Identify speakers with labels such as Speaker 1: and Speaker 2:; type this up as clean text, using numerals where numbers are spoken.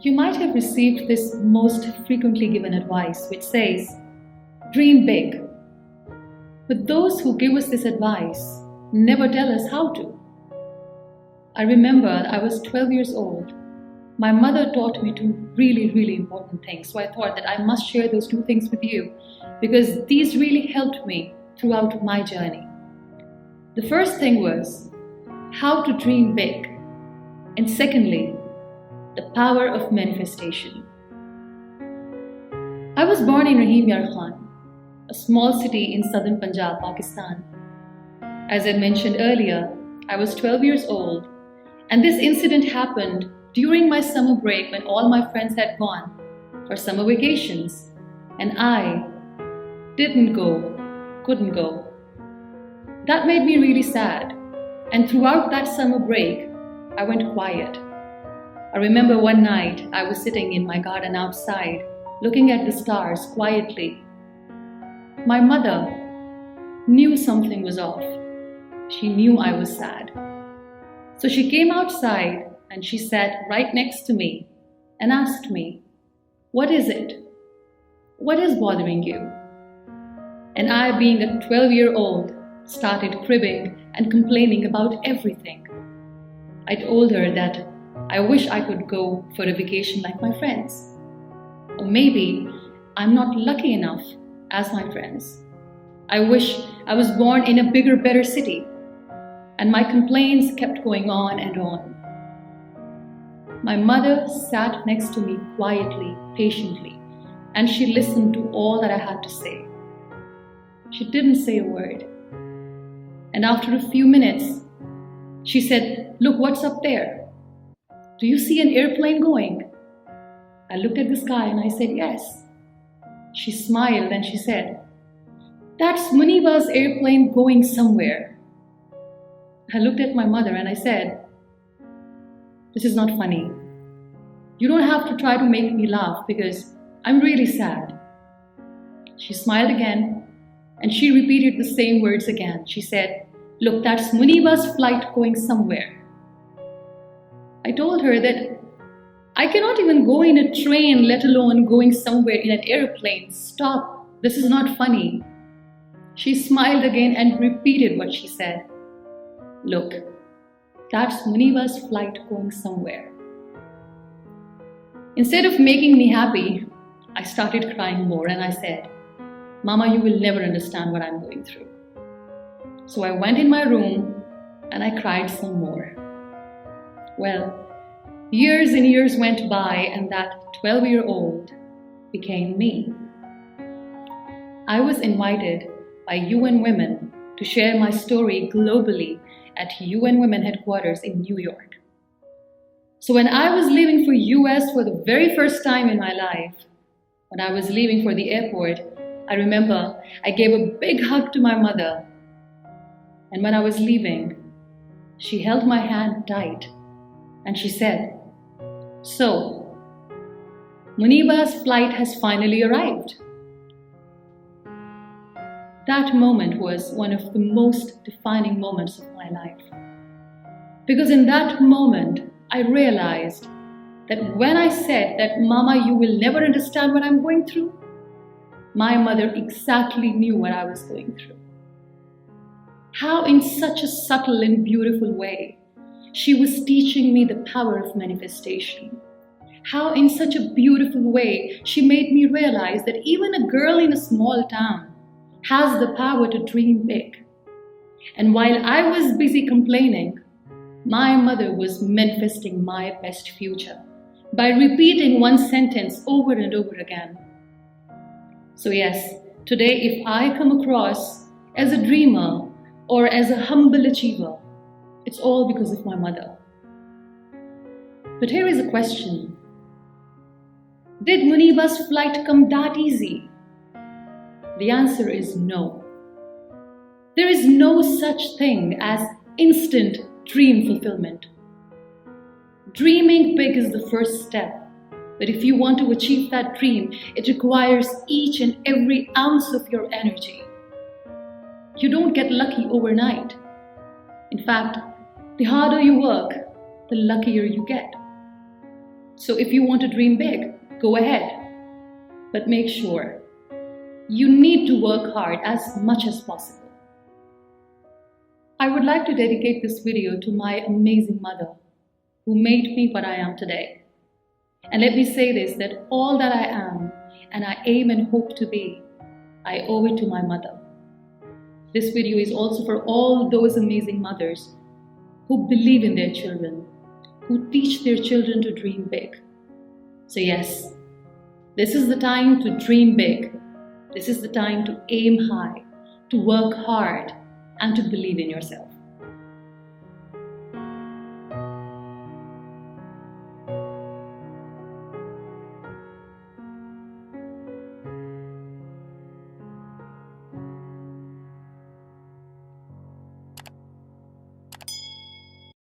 Speaker 1: You might have received this most frequently given advice, which says, dream big. But those who give us this advice never tell us how to. I remember I was 12 years old. My mother taught me two really important things. So I thought that I must share those two things with you because these really helped me throughout my journey. The first thing was how to dream big. And secondly, the power of manifestation. I was born in Rahim Yar Khan, a small city in southern Punjab, Pakistan. As I mentioned earlier, I was 12 years old, and this incident happened during my summer break when all my friends had gone for summer vacations, and I couldn't go. That made me really sad, and throughout that summer break, I went quiet. I remember one night I was sitting in my garden outside, looking at the stars quietly. My mother knew something was off. She knew I was sad. So she came outside and she sat right next to me and asked me, "What is it? What is bothering you?" And I, being a 12-year-old, started cribbing and complaining about everything. I told her that I wish I could go for a vacation like my friends. Or maybe I'm not lucky enough as my friends. I wish I was born in a bigger, better city. And my complaints kept going on and on. My mother sat next to me quietly, patiently, and she listened to all that I had to say. She didn't say a word. And after a few minutes, she said, "Look, what's up there? Do you see an airplane going?" I looked at the sky and I said, "Yes." She smiled and she said, "That's MUNIBA's airplane going somewhere." I looked at my mother and I said, "This is not funny. You don't have to try to make me laugh because I'm really sad." She smiled again and she repeated the same words again. She said, "Look, that's MUNIBA's flight going somewhere." I told her that I cannot even go in a train, let alone going somewhere in an airplane. Stop, this is not funny. She smiled again and repeated what she said. "Look, that's MUNIBA's flight going somewhere." Instead of making me happy, I started crying more and I said, "Mama, you will never understand what I'm going through." So I went in my room and I cried some more. Well, years and years went by and that 12-year-old became me. I was invited by UN Women to share my story globally at UN Women headquarters in New York. So when I was leaving for US for the very first time in my life, when I was leaving for the airport, I remember I gave a big hug to my mother. And when I was leaving, she held my hand tight and she said, "So, MUNIBA's flight has finally arrived." That moment was one of the most defining moments of my life. Because in that moment, I realized that when I said that, "Mama, you will never understand what I'm going through," my mother exactly knew what I was going through. How in such a subtle and beautiful way, she was teaching me the power of manifestation. How in such a beautiful way, she made me realize that even a girl in a small town has the power to dream big. And while I was busy complaining, my mother was manifesting my best future by repeating one sentence over and over again. So yes, today if I come across as a dreamer or as a humble achiever, it's all because of my mother. But here is a question. Did MUNIBA's flight come that easy? The answer is no. There is no such thing as instant dream fulfillment. Dreaming big is the first step, but if you want to achieve that dream, it requires each and every ounce of your energy. You don't get lucky overnight. In fact, the harder you work, the luckier you get. So if you want to dream big, go ahead. But make sure you need to work hard as much as possible. I would like to dedicate this video to my amazing mother who made me what I am today. And let me say this, that all that I am and I aim and hope to be, I owe it to my mother. This video is also for all those amazing mothers who believe in their children, who teach their children to dream big. So yes, this is the time to dream big. This is the time to aim high, to work hard, and to believe in yourself.